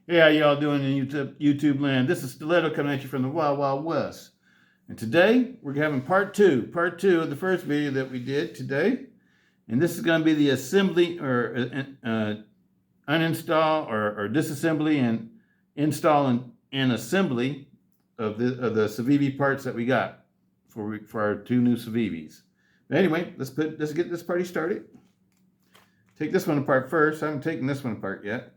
Hey, how y'all doing in YouTube land? This is Stiletto coming at you from the Wild Wild West. And today we're having part two of the first video that we did today. And this is going to be the assembly or uninstall or disassembly and install and assembly of the CIVIVI parts that we got for our two new CIVIVIs. But anyway, let's get this party started. Take this one apart first. I haven't taken this one apart yet.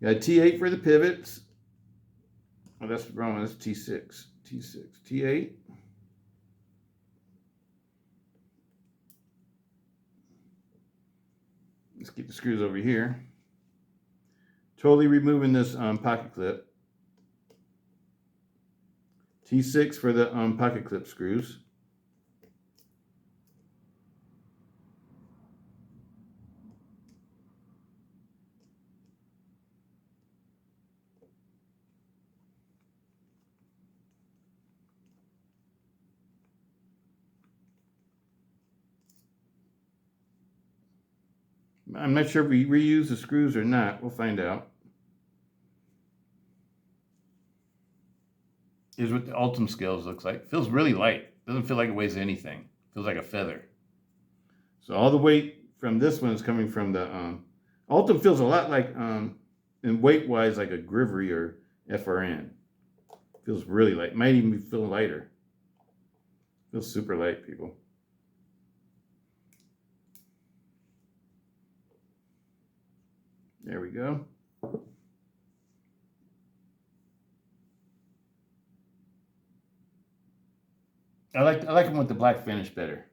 Got T8 for the pivots. Oh, that's the wrong one. That's T6. T8. Let's get the screws over here. Totally removing this pocket clip. T6 for the pocket clip screws. I'm not sure if we reuse the screws or not. We'll find out. Here's what the Ultem scales looks like. Feels really light. Doesn't feel like it weighs anything. Feels like a feather. So all the weight from this one is coming from the Ultem. Feels a lot like in weight wise like a Grivery or FRN. Feels really light. Might even feel lighter. Feels super light, people. There we go. I like them with the black finish better.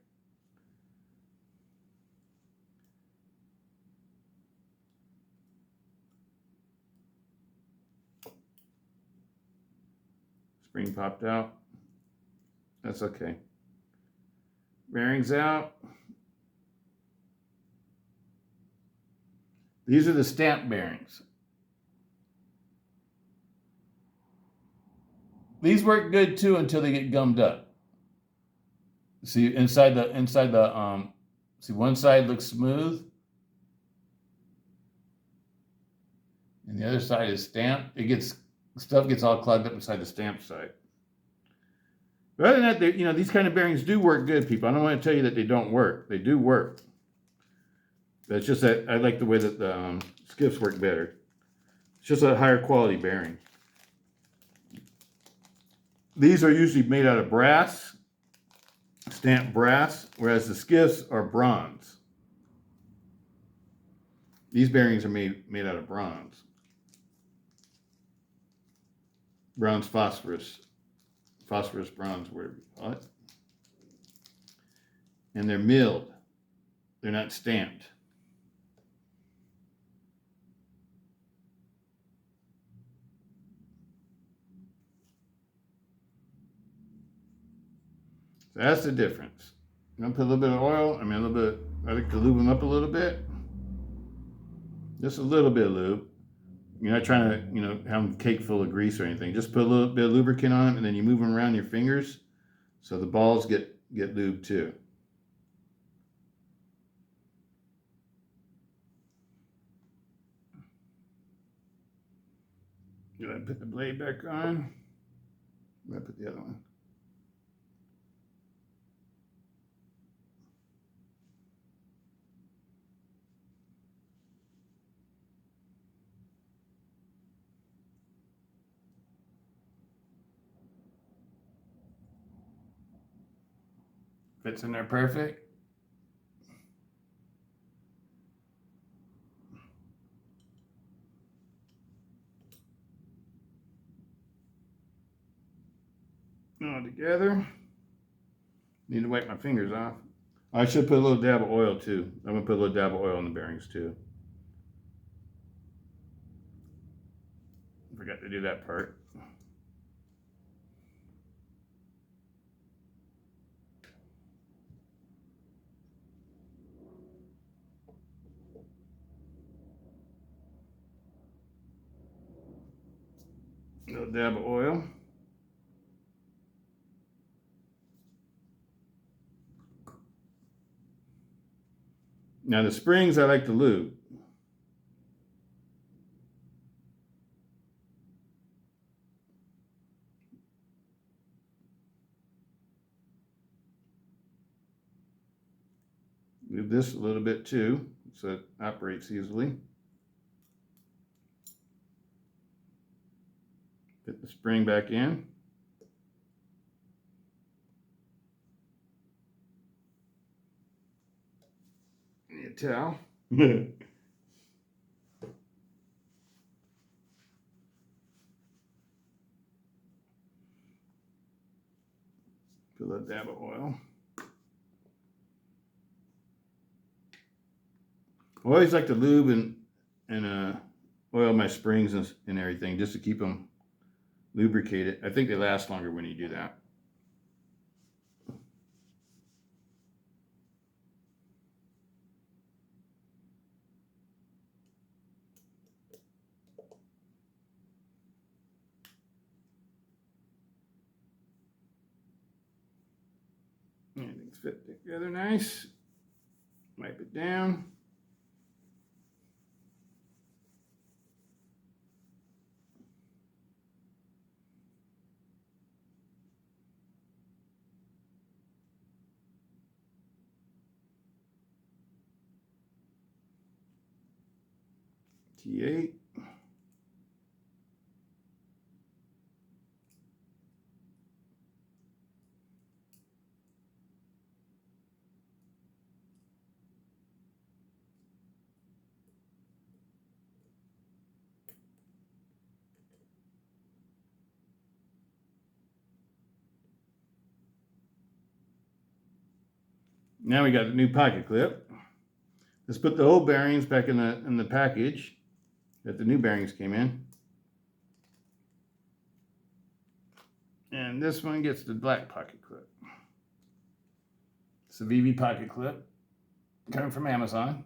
Spring popped out. That's okay. Bearings out. These are the stamp bearings. These work good too until they get gummed up. See inside the see one side looks smooth and the other side is stamped. Stuff gets all clogged up inside the stamp side. But other than that, these kind of bearings do work good, people. I don't want to tell you that they don't work. They do work. But it's just that I like the way that the Skiffs work better. It's just a higher quality bearing. These are usually made out of brass, stamped brass, whereas the Skiffs are bronze. These bearings are made out of bronze. Bronze phosphorus. Phosphorus bronze, whatever you call it. And they're milled. They're not stamped. So that's the difference. I'm gonna put a little bit of oil. I like to lube them up a little bit. Just a little bit of lube. You're not trying to, have them cake full of grease or anything. Just put a little bit of lubricant on them, and then you move them around your fingers so the balls get lubed too. Did I put the blade back on? Did I put the other one? Fits in there perfect. All together. Need to wipe my fingers off. I should put a little dab of oil too. I'm gonna put a little dab of oil on the bearings too. Forgot to do that part. A little dab of oil. Now the springs I like to lube. Move this a little bit too, so it operates easily. Fit the spring back in. Need a towel. Fill a dab of oil. I always like to lube and oil my springs and everything just to keep them lubricated. I think they last longer when you do that. Everything's fit together nice. Wipe it down. T8. Now we got a new pocket clip. Let's put the old bearings back in the package that the new bearings came in. And this one gets the black pocket clip. CIVIVI pocket clip coming from Amazon.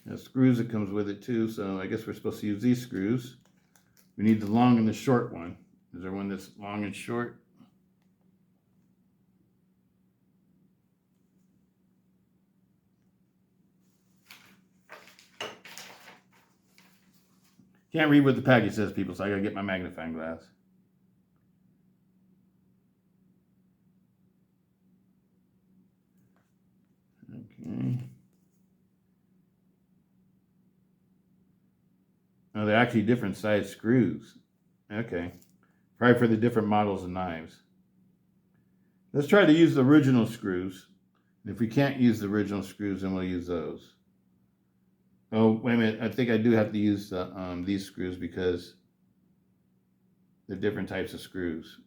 The screws that comes with it too, so I guess we're supposed to use these screws. We need the long and the short one. Is there one that's long and short? Can't read what the package says, people, so I gotta get my magnifying glass. Okay. Oh, they're actually different size screws. Okay. Probably for the different models of knives. Let's try to use the original screws. If we can't use the original screws, then we'll use those. Oh, wait a minute. I think I do have to use these screws because they're different types of screws.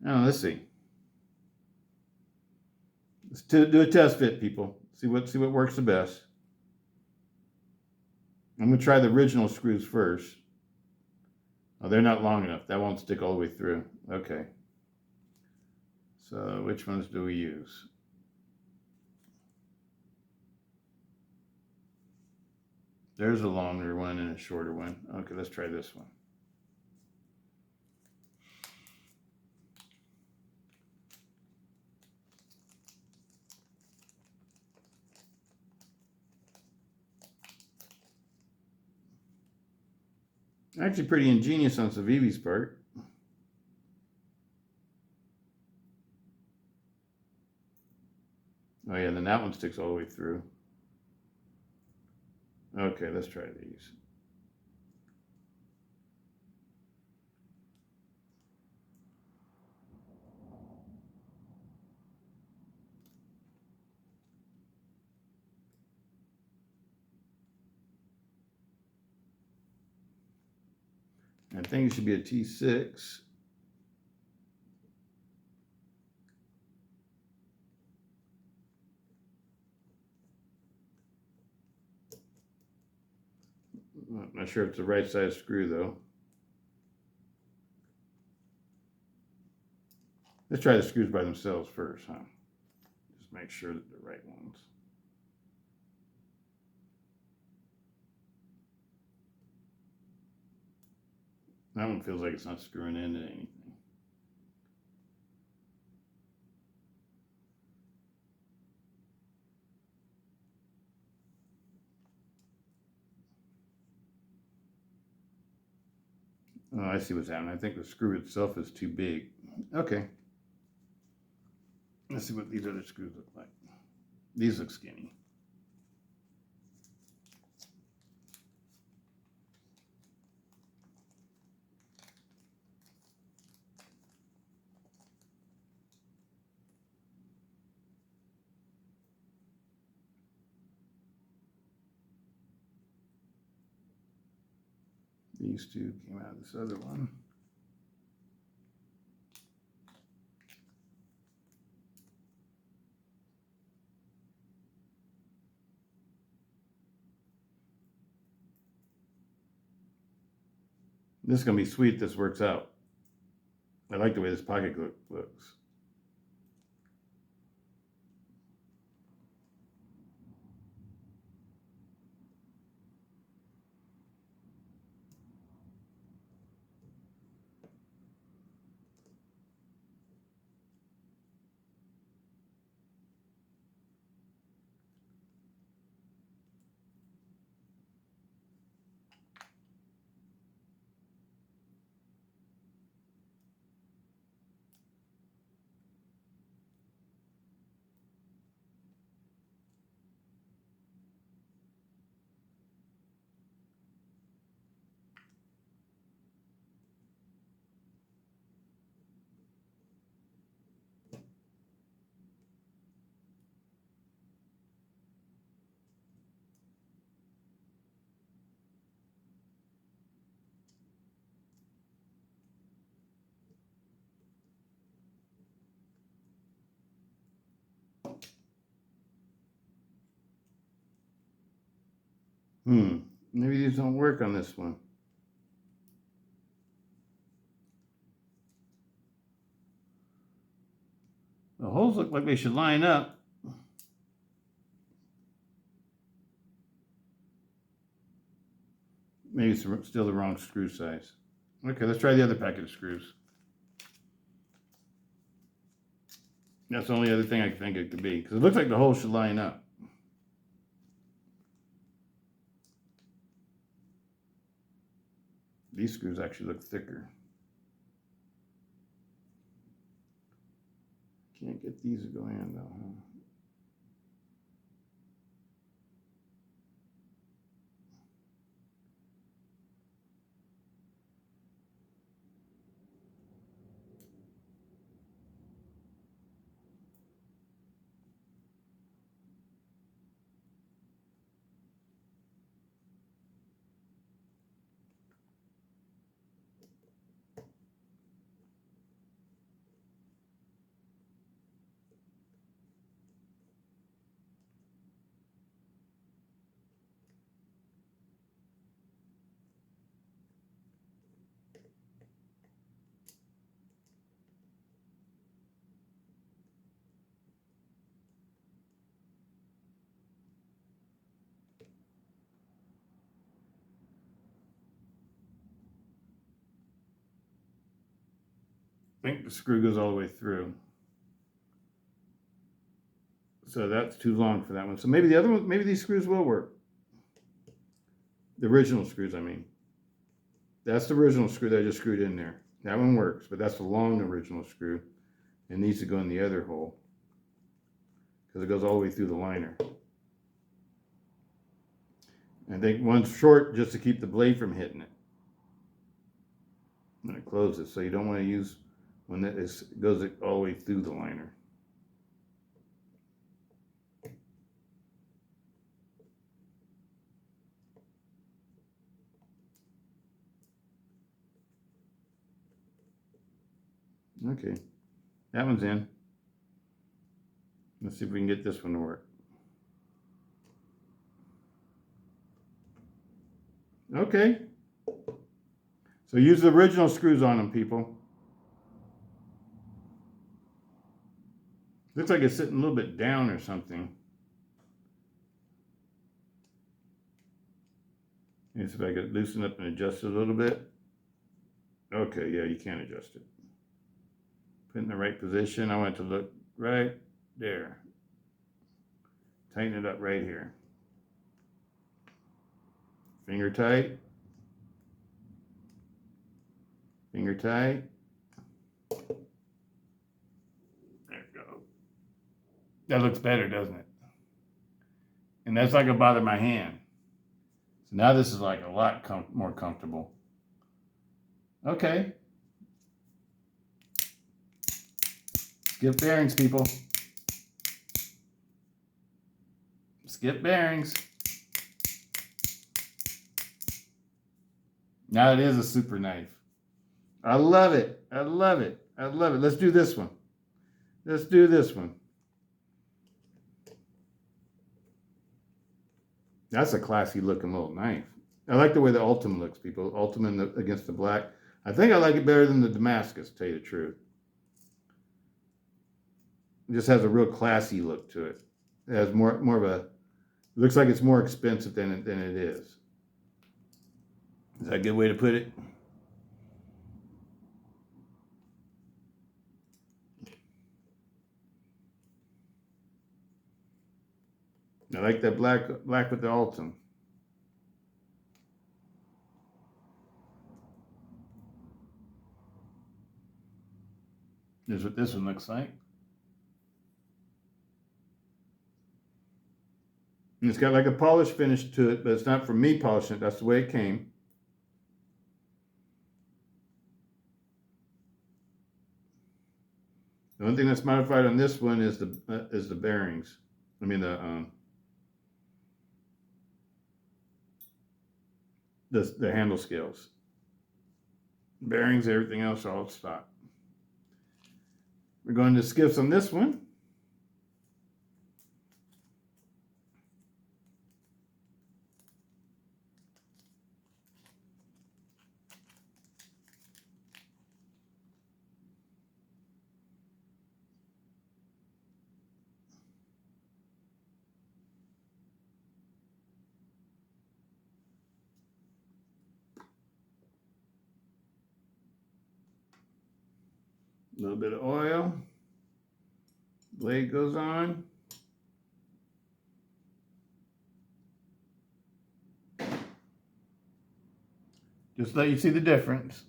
Oh, let's see. Let's do a test fit, people. See what works the best. I'm gonna try the original screws first. Oh, they're not long enough. That won't stick all the way through. Okay. So which ones do we use? There's a longer one and a shorter one. Okay, let's try this one. Actually pretty ingenious on CIVIVI's part. Oh yeah, then that one sticks all the way through. Okay, let's try these. I think it should be a T6. I'm not sure if it's the right size screw though. Let's try the screws by themselves first, huh? Just make sure that they're the right ones. That one feels like it's not screwing into anything. Oh, I see what's happening. I think the screw itself is too big. Okay. Let's see what these other screws look like. These look skinny. These two came out of this other one. This is going to be sweet. This works out. I like the way this pocket looks. Maybe these don't work on this one. The holes look like they should line up. Maybe it's still the wrong screw size. Okay, let's try the other packet of screws. That's the only other thing I think it could be, because it looks like the holes should line up. These screws actually look thicker. Can't get these to go in though, huh? I think the screw goes all the way through. So that's too long for that one. So maybe the other one, maybe these screws will work. The original screws, I mean. That's the original screw that I just screwed in there. That one works, but that's the long original screw. It needs to go in the other hole, because it goes all the way through the liner. I think one's short just to keep the blade from hitting it when it closes. So you don't want to use one that goes all the way through the liner. Okay, that one's in. Let's see if we can get this one to work. Okay. So use the original screws on them, people. Looks like it's sitting a little bit down or something. Let's see if I could loosen up and adjust it a little bit. Okay, yeah, you can adjust it. Put it in the right position. I want it to look right there. Tighten it up right here. Finger tight. Finger tight. There it goes. That looks better, doesn't it? And that's not gonna bother my hand. So now this is like a lot more comfortable. Okay. Skip bearings, people. Skip bearings. Now it is a super knife. I love it. I love it. I love it. Let's do this one. Let's do this one. That's a classy looking little knife. I like the way the Ultem looks, people. Ultem against the black. I think I like it better than the Damascus, to tell you the truth. It just has a real classy look to it. It has more of a, looks like it's more expensive than it is. Is that a good way to put it? I like that black with the Ultem. Here's what this one looks like. And it's got like a polished finish to it, but it's not from me polishing it. That's the way it came. The only thing that's modified on this one is the bearings. I mean the handle scales. Bearings, everything else all stock. We're going to Skiffs on this one. A little bit of oil. Blade goes on. Just let you see the difference.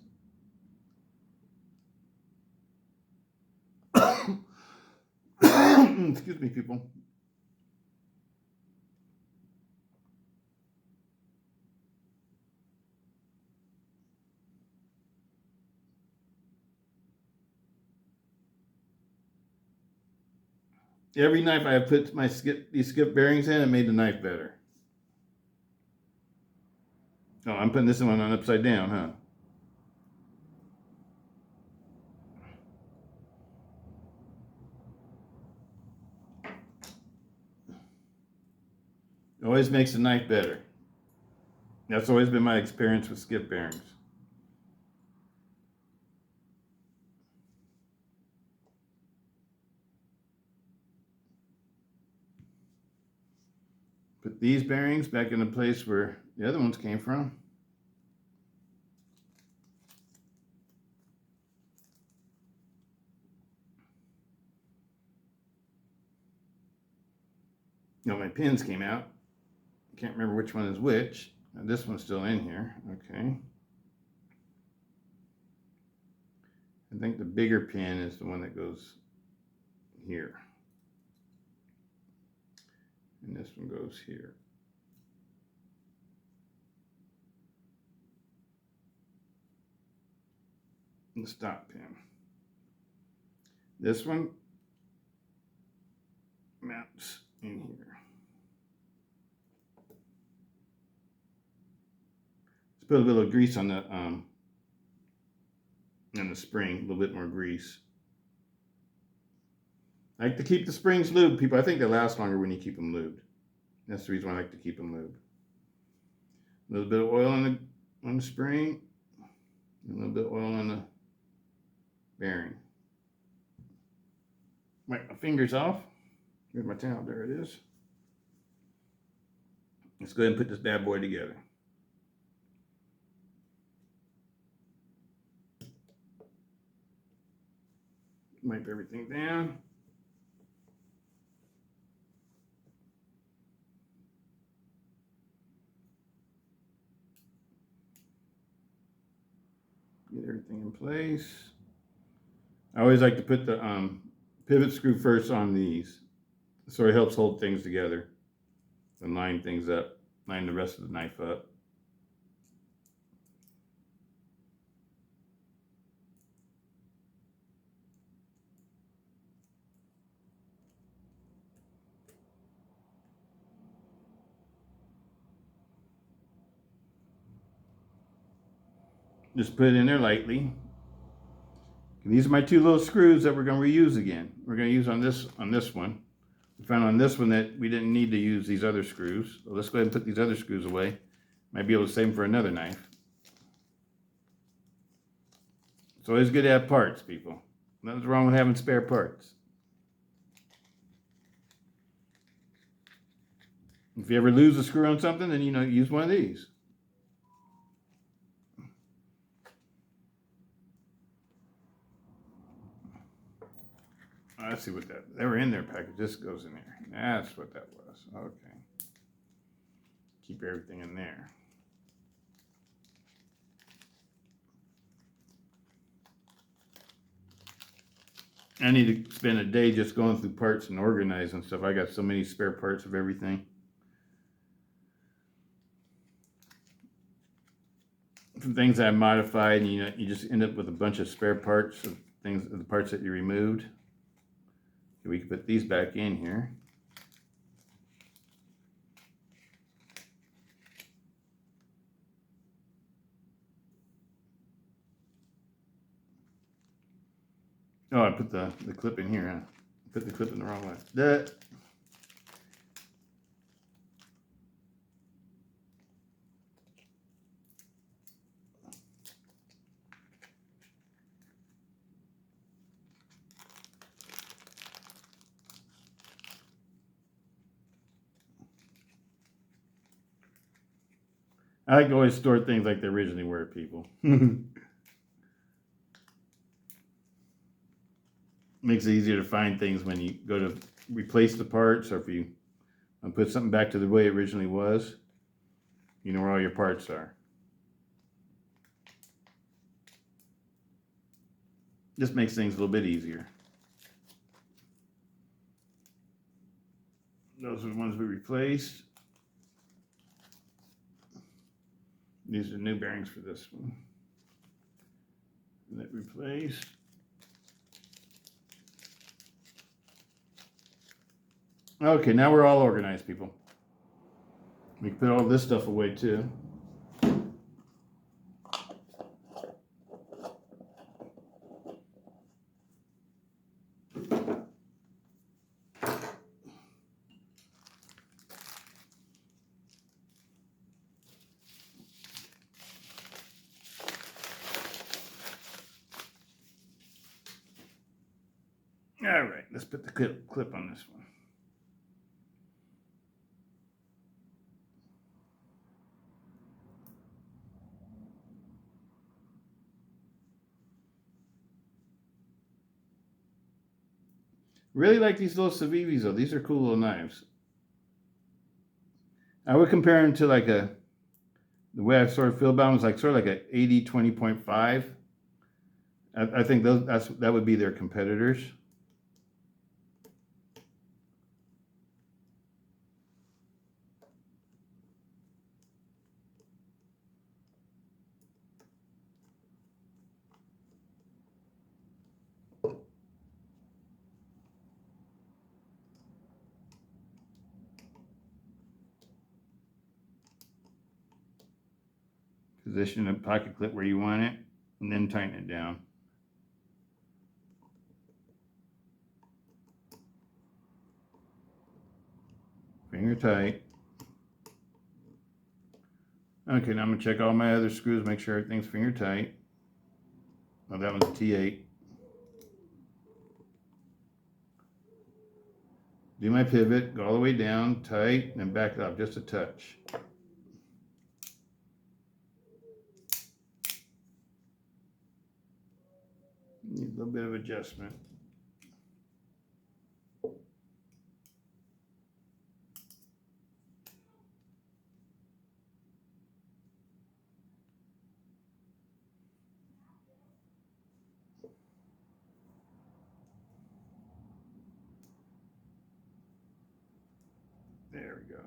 Excuse me, people. Every knife I have put these skip bearings in, it made the knife better. Oh, I'm putting this one on upside down, huh? It always makes the knife better. That's always been my experience with skip bearings. Put these bearings back in the place where the other ones came from. No, my pins came out. Can't remember which one is which. Now, this one's still in here. Okay. I think the bigger pin is the one that goes here. And this one goes here. And the stop pin. This one mounts in here. Let's put a little grease on the spring, a little bit more grease. I like to keep the springs lubed, people. I think they last longer when you keep them lubed. That's the reason why I like to keep them lubed. A little bit of oil on the spring, a little bit of oil on the bearing. Wipe my fingers off. Here's my towel. There it is. Let's go ahead and put this bad boy together. Wipe everything down. Get everything in place. I always like to put the pivot screw first on these, so it helps hold things together and line things up, line the rest of the knife up. Just put it in there lightly. And these are my 2 little screws that we're going to reuse again. We're going to use on this one. We found on this one that we didn't need to use these other screws. So let's go ahead and put these other screws away. Might be able to save them for another knife. It's always good to have parts, people. Nothing's wrong with having spare parts. If you ever lose a screw on something, then use one of these. Let's see what they were in their package. This goes in there. That's what that was. Okay. Keep everything in there. I need to spend a day just going through parts and organizing stuff. I got so many spare parts of everything. From things I modified, and you just end up with a bunch of spare parts of the parts that you removed. We can put these back in here. Oh, I put the clip in here, huh? Put the clip in the wrong way. That. I like to always store things like they originally were, people. Makes it easier to find things when you go to replace the parts, or if you put something back to the way it originally was, you know where all your parts are. This makes things a little bit easier. Those are the ones we replaced. These are new bearings for this one. That replaced. Okay, now we're all organized, people. We can put all this stuff away too. All right, let's put the clip on this one. Really like these little CIVIVIs though. These are cool little knives. I would compare them to like the way I sort of feel about them is like sort of like a 80-20.5. I think that would be their competitors. Position the pocket clip where you want it, and then tighten it down. Finger tight. Okay, now I'm gonna check all my other screws, make sure everything's finger tight. Oh, that one's a T8. Do my pivot, go all the way down, tight, and then back up just a touch. Need a little bit of adjustment. There we go.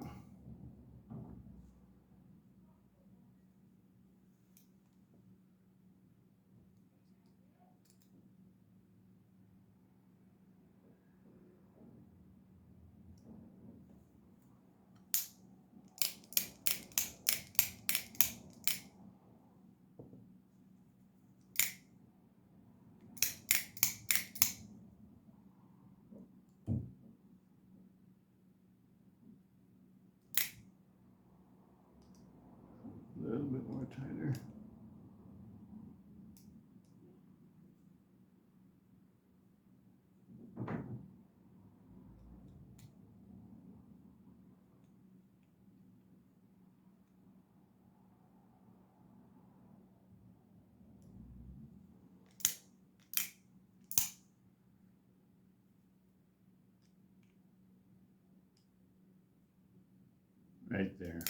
A little bit more tighter. Right there.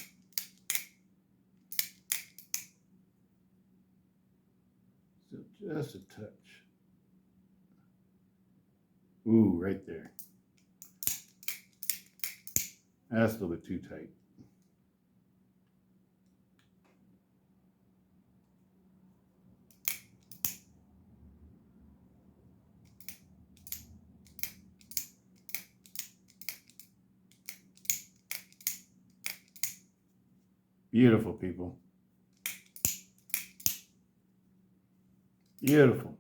So just a touch. Ooh, right there. That's a little bit too tight. Beautiful, people. Beautiful.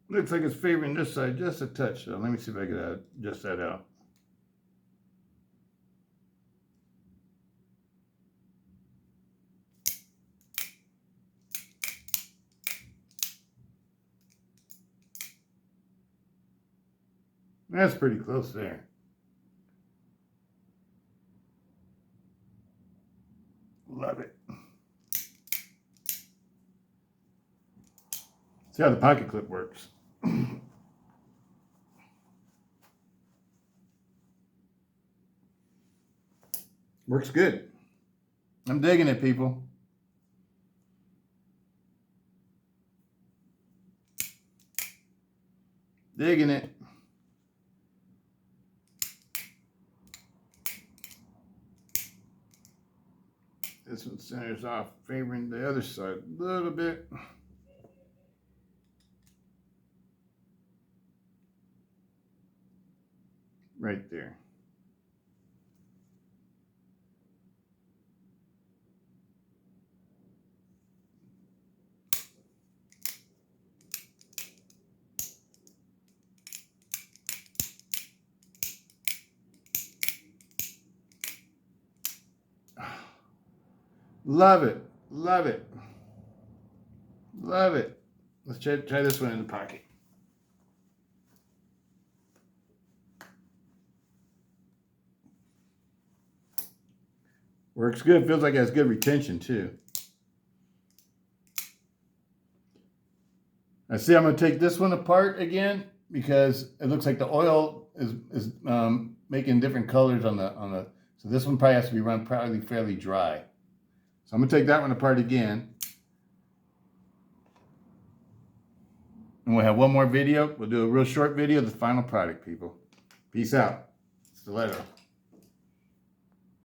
Looks like it's favoring this side just a touch, so let me see if I can adjust that out. That's pretty close there. Love it. See how the pocket clip works. Works good. I'm digging it, people. Digging it. This one centers off, favoring the other side a little bit. Right there. Love it. Love it. Love it. Let's try this one in the pocket. Works good. Feels like it has good retention too. I see I'm going to take this one apart again because it looks like the oil is making different colors on the. So this one probably has to be run probably fairly dry. So I'm going to take that one apart again. And we'll have one more video. We'll do a real short video of the final product, people. Peace out. Stiletto.